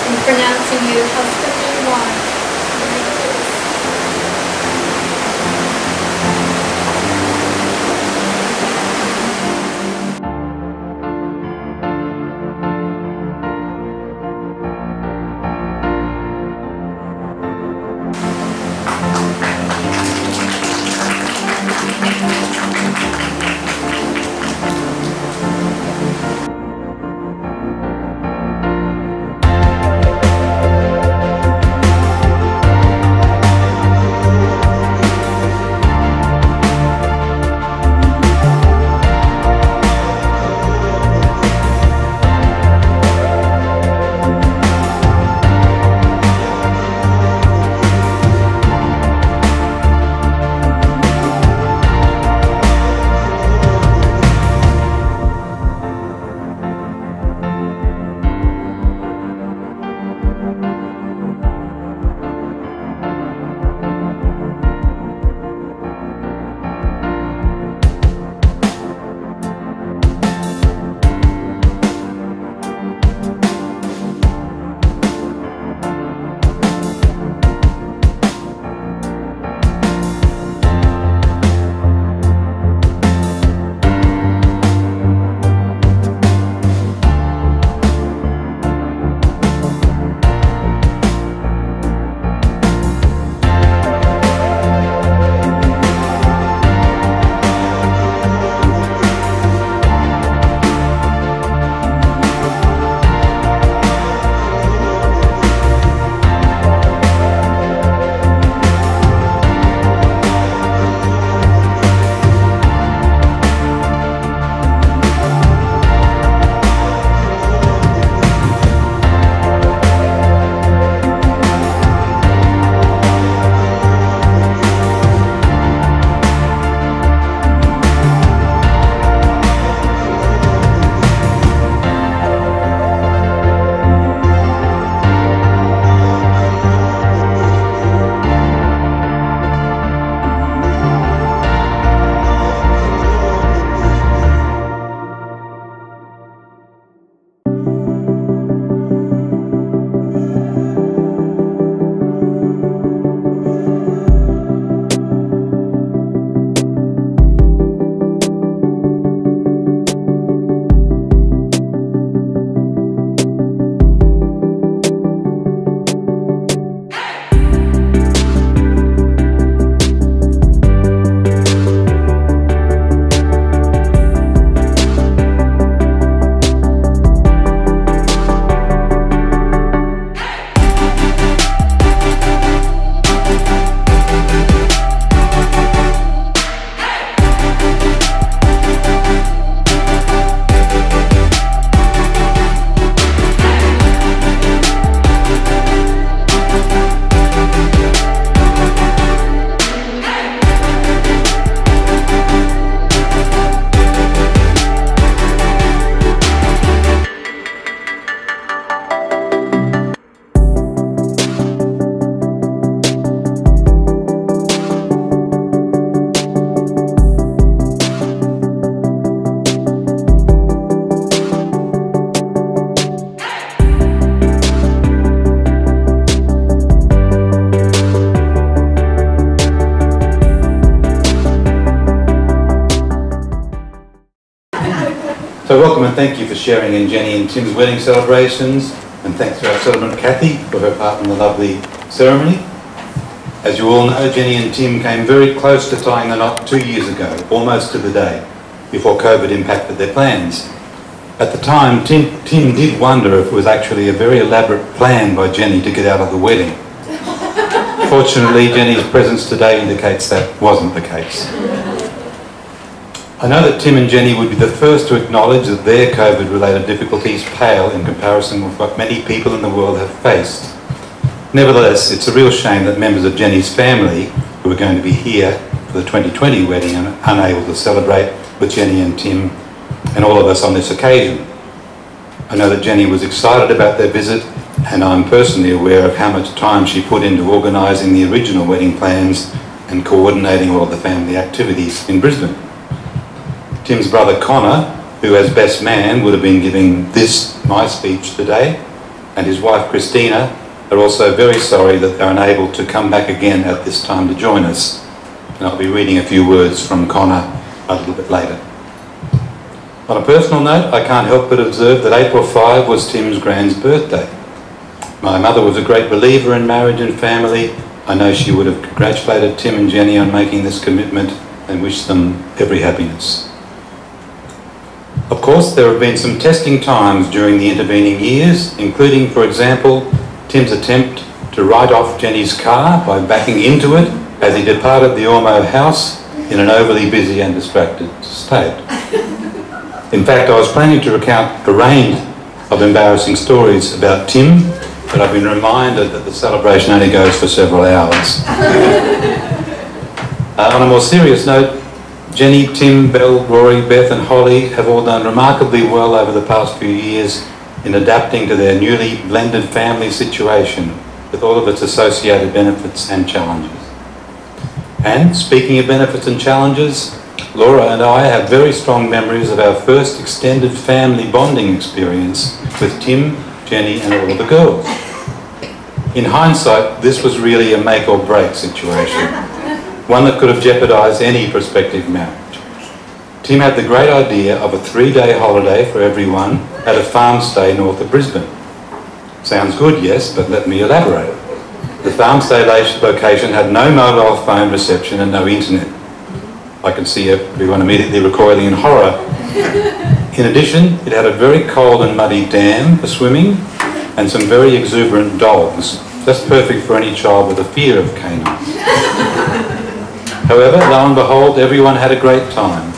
in pronouncing you husband and wife. So welcome and thank you for sharing in Jenny and Tim's wedding celebrations, and thanks to our celebrant Kathy for her part in the lovely ceremony. As you all know, Jenny and Tim came very close to tying the knot 2 years ago, almost to the day, before COVID impacted their plans. At the time, Tim did wonder if it was actually a very elaborate plan by Jenny to get out of the wedding. Fortunately, Jenny's presence today indicates that wasn't the case. I know that Tim and Jenny would be the first to acknowledge that their COVID-related difficulties pale in comparison with what many people in the world have faced. Nevertheless, it's a real shame that members of Jenny's family, who are going to be here for the 2020 wedding, are unable to celebrate with Jenny and Tim and all of us on this occasion. I know that Jenny was excited about their visit, and I'm personally aware of how much time she put into organising the original wedding plans and coordinating all of the family activities in Brisbane. Tim's brother Connor, who as best man would have been giving my speech today, and his wife Christina are also very sorry that they're unable to come back again at this time to join us. And I'll be reading a few words from Connor a little bit later. On a personal note, I can't help but observe that April 5 was Tim's grand's birthday. My mother was a great believer in marriage and family. I know she would have congratulated Tim and Jenny on making this commitment and wished them every happiness. Of course, there have been some testing times during the intervening years, including, for example, Tim's attempt to write off Jenny's car by backing into it as he departed the Ormeau house in an overly busy and distracted state. In fact, I was planning to recount a range of embarrassing stories about Tim, but I've been reminded that the celebration only goes for several hours. On a more serious note, Jenny, Tim, Belle, Rory, Beth and Holly have all done remarkably well over the past few years in adapting to their newly blended family situation with all of its associated benefits and challenges. And speaking of benefits and challenges, Laura and I have very strong memories of our first extended family bonding experience with Tim, Jenny and all of the girls. In hindsight, this was really a make or break situation, one that could have jeopardised any prospective marriage. Tim had the great idea of a 3-day holiday for everyone at a farm stay north of Brisbane. Sounds good, yes, but let me elaborate. The farm stay location had no mobile phone reception and no internet. I can see everyone immediately recoiling in horror. In addition, it had a very cold and muddy dam for swimming and some very exuberant dogs, just perfect for any child with a fear of canines. However, lo and behold, everyone had a great time.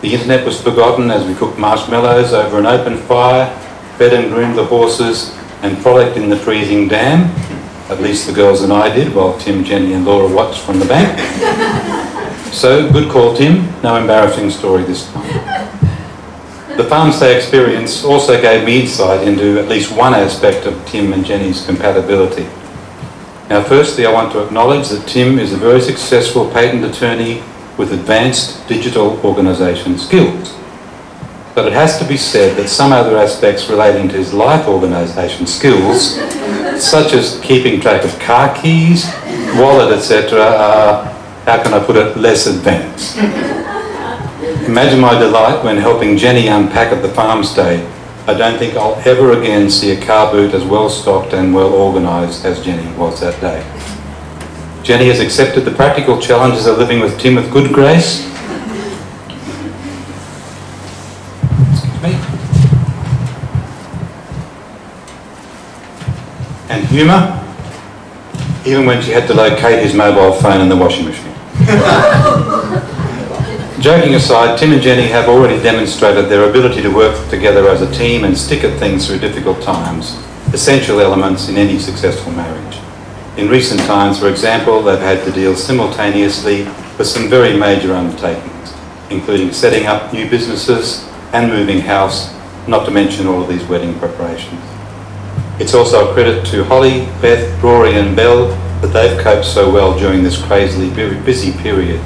The internet was forgotten as we cooked marshmallows over an open fire, fed and groomed the horses and frolicked in the freezing dam. At least the girls and I did, while Tim, Jenny and Laura watched from the bank. So, good call Tim, no embarrassing story this time. The farm stay experience also gave me insight into at least one aspect of Tim and Jenny's compatibility. Now firstly, I want to acknowledge that Tim is a very successful patent attorney with advanced digital organisation skills. But it has to be said that some other aspects relating to his life organisation skills, such as keeping track of car keys, wallet, etc., are, how can I put it, less advanced. Imagine my delight when helping Jenny unpack at the farm stay. I don't think I'll ever again see a car boot as well stocked and well organised as Jenny was that day. Jenny has accepted the practical challenges of living with Tim with good grace. Excuse me. And humour, even when she had to locate his mobile phone in the washing machine. Joking aside, Tim and Jenny have already demonstrated their ability to work together as a team and stick at things through difficult times, essential elements in any successful marriage. In recent times, for example, they've had to deal simultaneously with some very major undertakings, including setting up new businesses and moving house, not to mention all of these wedding preparations. It's also a credit to Holly, Beth, Rory and Belle that they've coped so well during this crazily busy period,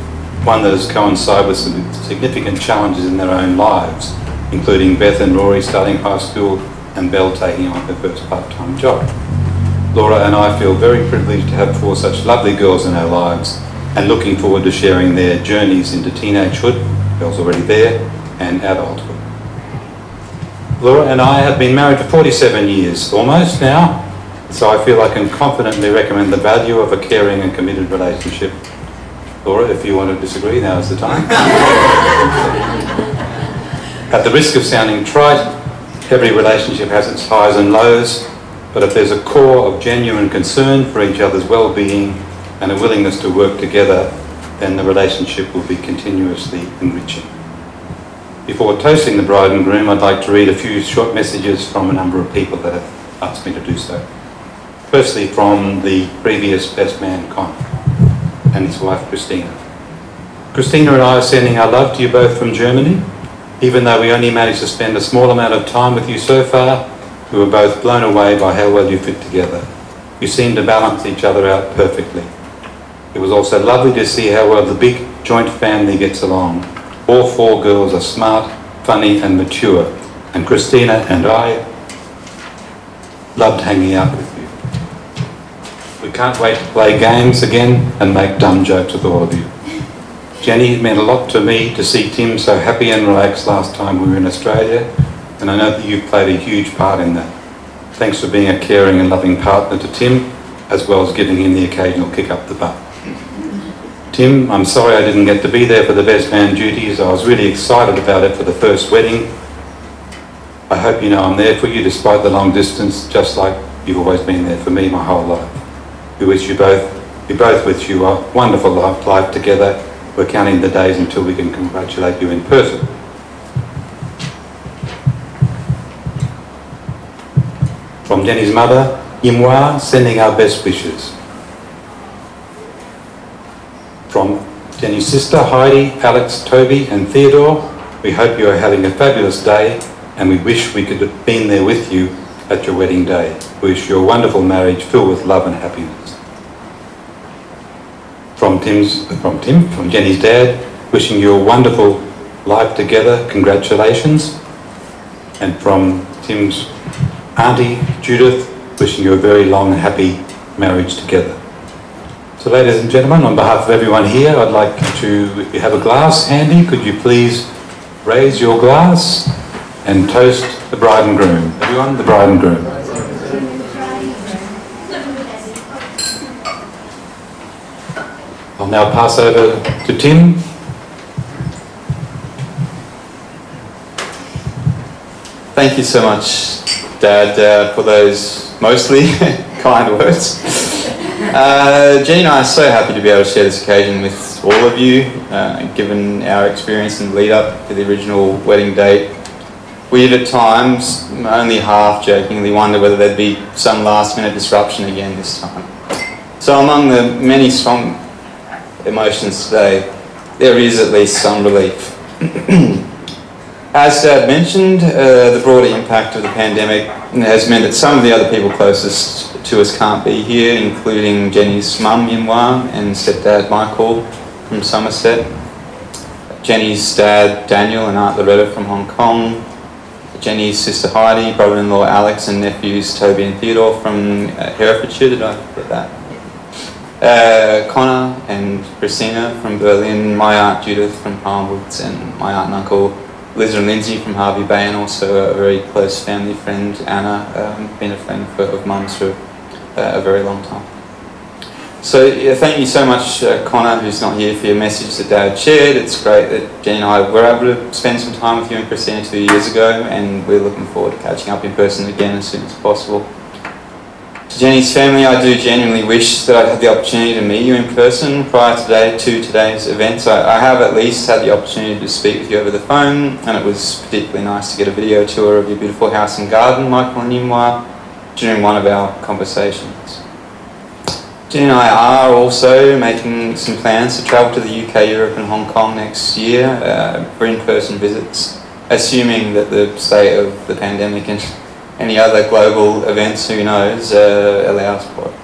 one that has coincided with some significant challenges in their own lives, including Beth and Rory starting high school and Belle taking on her first part-time job. Laura and I feel very privileged to have 4 such lovely girls in our lives and looking forward to sharing their journeys into teenagehood, Belle's already there, and adulthood. Laura and I have been married for 47 years, almost now, so I feel I can confidently recommend the value of a caring and committed relationship. Laura, if you want to disagree, now is the time. At the risk of sounding trite, every relationship has its highs and lows, but if there's a core of genuine concern for each other's well-being and a willingness to work together, then the relationship will be continuously enriching. Before toasting the bride and groom, I'd like to read a few short messages from a number of people that have asked me to do so. Firstly, from the previous best man, Con, and his wife, Christina. Christina and I are sending our love to you both from Germany. Even though we only managed to spend a small amount of time with you so far, we were both blown away by how well you fit together. You seem to balance each other out perfectly. It was also lovely to see how well the big joint family gets along. All 4 girls are smart, funny and mature, and Christina and I Loved hanging out with you. We can't wait to play games again and make dumb jokes with all of you. Jenny, it meant a lot to me to see Tim so happy and relaxed last time we were in Australia, and I know that you played a huge part in that. Thanks for being a caring and loving partner to Tim, as well as giving him the occasional kick up the butt. Tim, I'm sorry I didn't get to be there for the best man duties. I was really excited about it for the first wedding. I hope you know I'm there for you despite the long distance, just like you've always been there for me my whole life. We wish you both wish you a wonderful life together. We're counting the days until we can congratulate you in person. From Jenny's mother, Yimwa, sending our best wishes. From Jenny's sister, Heidi, Alex, Toby and Theodore, we hope you are having a fabulous day and we wish we could have been there with you at your wedding day. We wish you a wonderful marriage filled with love and happiness. From Jenny's dad, wishing you a wonderful life together, congratulations. And from Tim's auntie, Judith, wishing you a very long and happy marriage together. So ladies and gentlemen, on behalf of everyone here, I'd like to, if you have a glass handy, could you please raise your glass and toast the bride and groom. Everyone, the bride and groom. I'll now pass over to Tim. Thank you so much, Dad, for those mostly kind words. Jenny and I are so happy to be able to share this occasion with all of you, given our experience in the lead up to the original wedding date. We'd at times, only half jokingly, wonder whether there'd be some last minute disruption again this time. So among the many strong emotions today, there is at least some relief. As Dad mentioned, the broader impact of the pandemic has meant that some of the other people closest to us can't be here, including Jenny's mum, Yinhua, and stepdad, Michael, from Somerset, Jenny's dad, Daniel, and Aunt Loretta from Hong Kong, Jenny's sister Heidi, brother-in-law Alex, and nephews Toby and Theodore from Herefordshire. Did I get that? Connor and Christina from Berlin, my Aunt Judith from Palmwoods, and my aunt and uncle Liz and Lindsay from Harvey Bay, and also a very close family friend, Anna, been a friend of Mum's for a very long time. So yeah, thank you so much, Connor, who's not here, for your message that Dad shared. It's great that Jenny and I were able to spend some time with you and Christina 2 years ago, and we're looking forward to catching up in person again as soon as possible. To Jenny's family, I do genuinely wish that I had the opportunity to meet you in person prior to today's events. I have at least had the opportunity to speak with you over the phone, and it was particularly nice to get a video tour of your beautiful house and garden, Michael and Yinhua, during one of our conversations. Jenny and I are also making some plans to travel to the UK, Europe and Hong Kong next year for in-person visits, assuming that the state of the pandemic and any other global events, who knows, allows for it.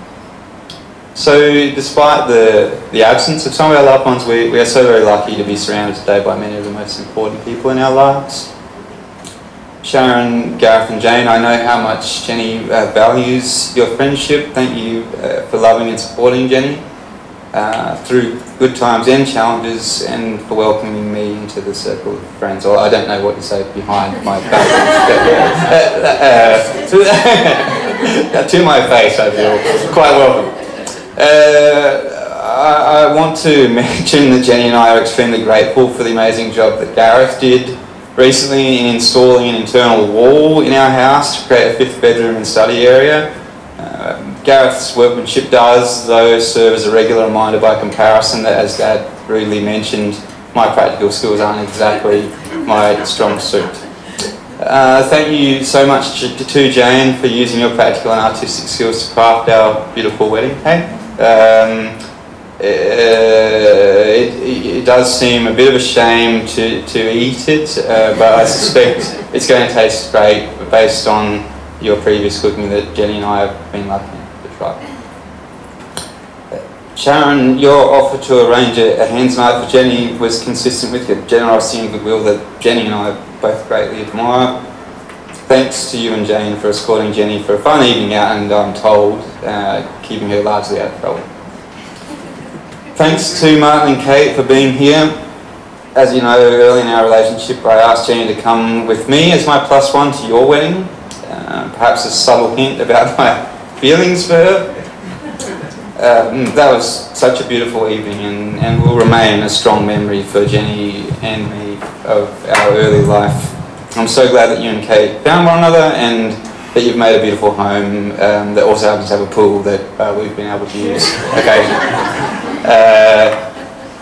So despite the absence of some of our loved ones, we are so very lucky to be surrounded today by many of the most important people in our lives. Sharon, Gareth and Jane, I know how much Jenny values your friendship. Thank you for loving and supporting Jenny through good times and challenges, and for welcoming me into the circle of friends. Or I don't know what to say behind my back. To my face, I feel quite welcome. I want to mention that Jenny and I are extremely grateful for the amazing job that Gareth did recently in installing an internal wall in our house to create a 5th bedroom and study area. Gareth's workmanship does, though, serve as a regular reminder by comparison that, as Dad rudely mentioned, my practical skills aren't exactly my strong suit. Thank you so much to Jane for using your practical and artistic skills to craft our beautiful wedding cake. It does seem a bit of a shame to eat it, but I suspect it's going to taste great based on your previous cooking that Jenny and I have been lucky to try. Sharon, your offer to arrange a hands night for Jenny was consistent with your generosity and goodwill that Jenny and I both greatly admire. Thanks to you and Jane for escorting Jenny for a fun evening out, and I'm told, keeping her largely out of trouble. Thanks to Martin and Kate for being here. As you know, early in our relationship, I asked Jenny to come with me as my +1 to your wedding. Perhaps a subtle hint about my feelings for her. That was such a beautiful evening, and will remain a strong memory for Jenny and me of our early life. I'm so glad that you and Kate found one another, and that you've made a beautiful home that also happens to have a pool that we've been able to use occasionally.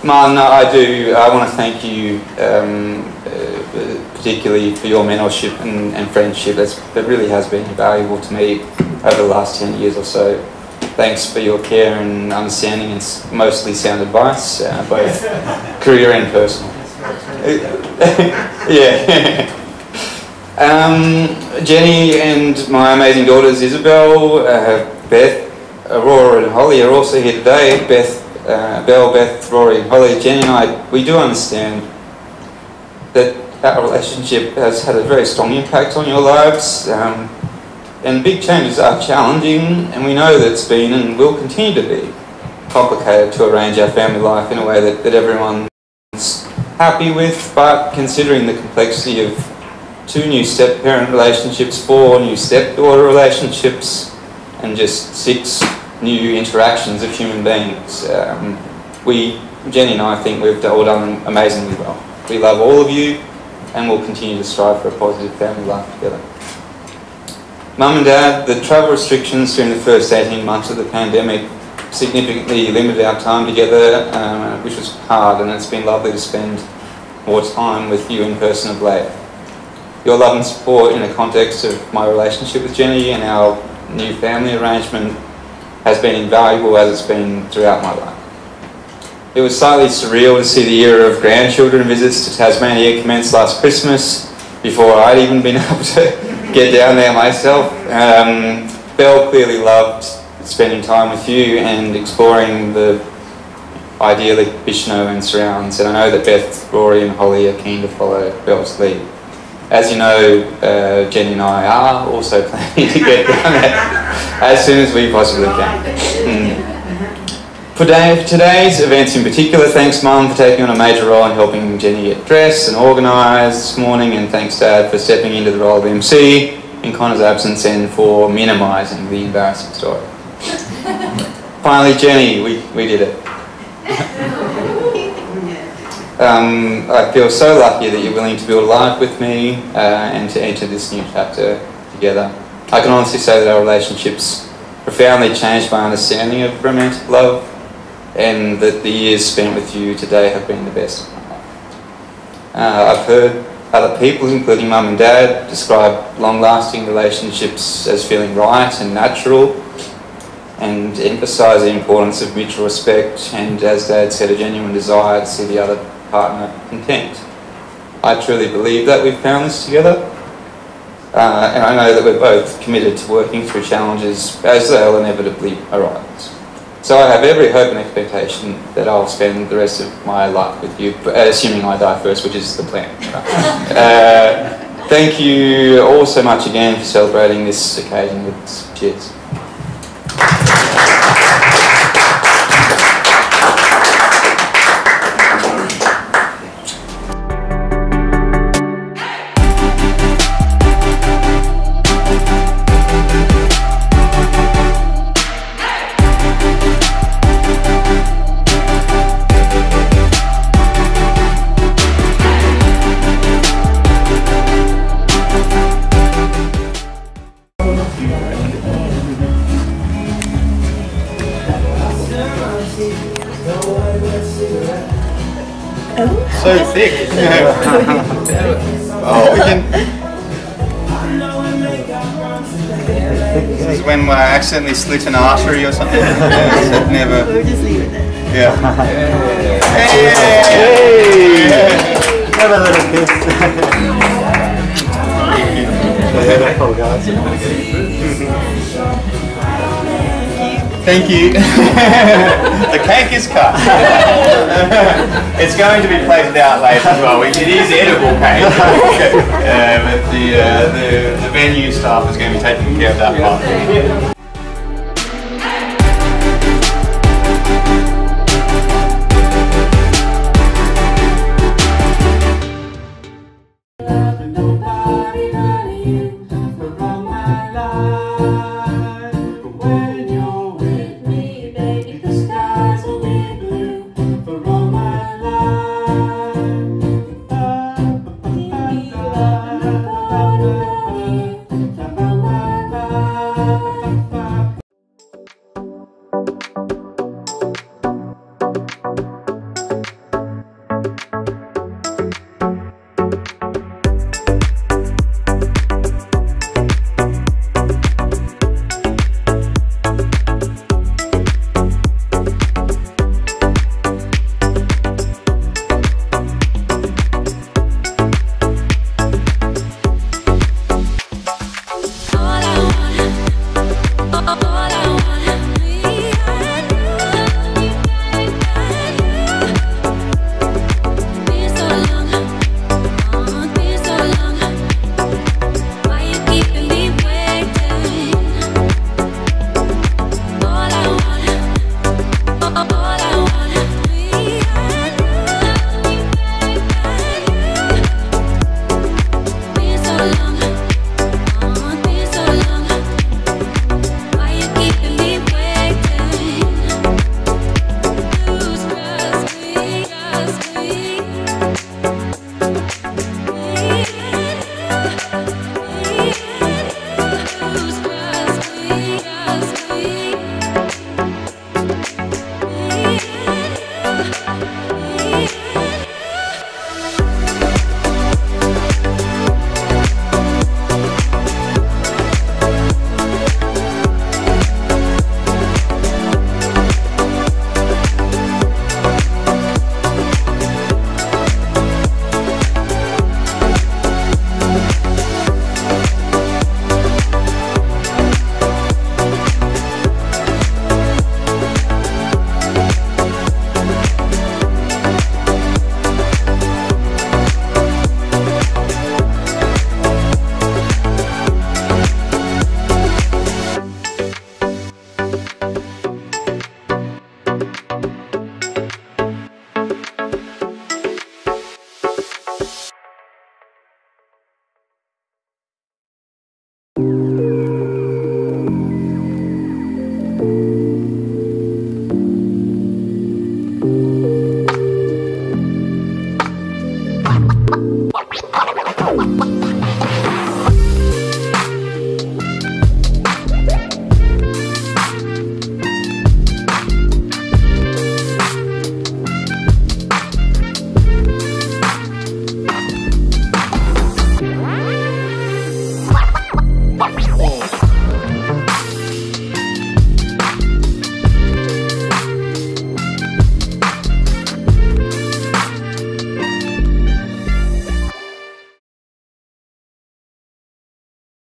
Martin, I want to thank you particularly for your mentorship and friendship. That really has been invaluable to me over the last 10 years or so. Thanks for your care and understanding and mostly sound advice, both career and personal. Yeah. Jenny and my amazing daughters Isabel, Beth, Aurora and Holly are also here today. Belle, Beth, Rory and Holly. Jenny and I, we do understand that our relationship has had a very strong impact on your lives, and big changes are challenging, and we know that it's been and will continue to be complicated to arrange our family life in a way that everyone's happy with, but considering the complexity of 2 new step-parent relationships, 4 new step-daughter relationships, and just 6 new interactions of human beings. Jenny and I think we've all done amazingly well. We love all of you, and we'll continue to strive for a positive family life together. Mum and Dad, the travel restrictions during the first 18 months of the pandemic significantly limited our time together, which was hard, and it's been lovely to spend more time with you in person of late. Your love and support in the context of my relationship with Jenny and our new family arrangement has been invaluable, as it's been throughout my life. It was slightly surreal to see the era of grandchildren visits to Tasmania commence last Christmas, before I'd even been able to get down there myself. Belle clearly loved spending time with you and exploring the idyllic Bishno and surrounds, and I know that Beth, Rory and Holly are keen to follow Belle's lead. As you know, Jenny and I are also planning to get down there as soon as we possibly can. For today's events in particular, thanks Mum for taking on a major role in helping Jenny get dressed and organised this morning, and thanks Dad for stepping into the role of MC in Connor's absence and for minimising the embarrassing story. Finally, Jenny, we did it. I feel so lucky that you're willing to build a life with me and to enter this new chapter together. I can honestly say that our relationship's profoundly changed my understanding of romantic love, and that the years spent with you today have been the best of my life. I've heard other people, including Mum and Dad, describe long-lasting relationships as feeling right and natural, and emphasise the importance of mutual respect and, as Dad said, a genuine desire to see the other partner content. I truly believe that we've found this together, and I know that we're both committed to working through challenges as they'll inevitably arise. So I have every hope and expectation that I'll spend the rest of my life with you, assuming I die first, which is the plan. Thank you all so much again for celebrating this occasion with us. Cheers. So thick. Oh, we can. This is when I accidentally slit an artery or something. Yeah, so never. We'll just leave it there. Yeah. Hey! Have a little kiss. Beautiful guys. Thank you. The cake is cut. It's going to be plated out later as well. It is edible cake, but the venue staff is going to be taking care of that part.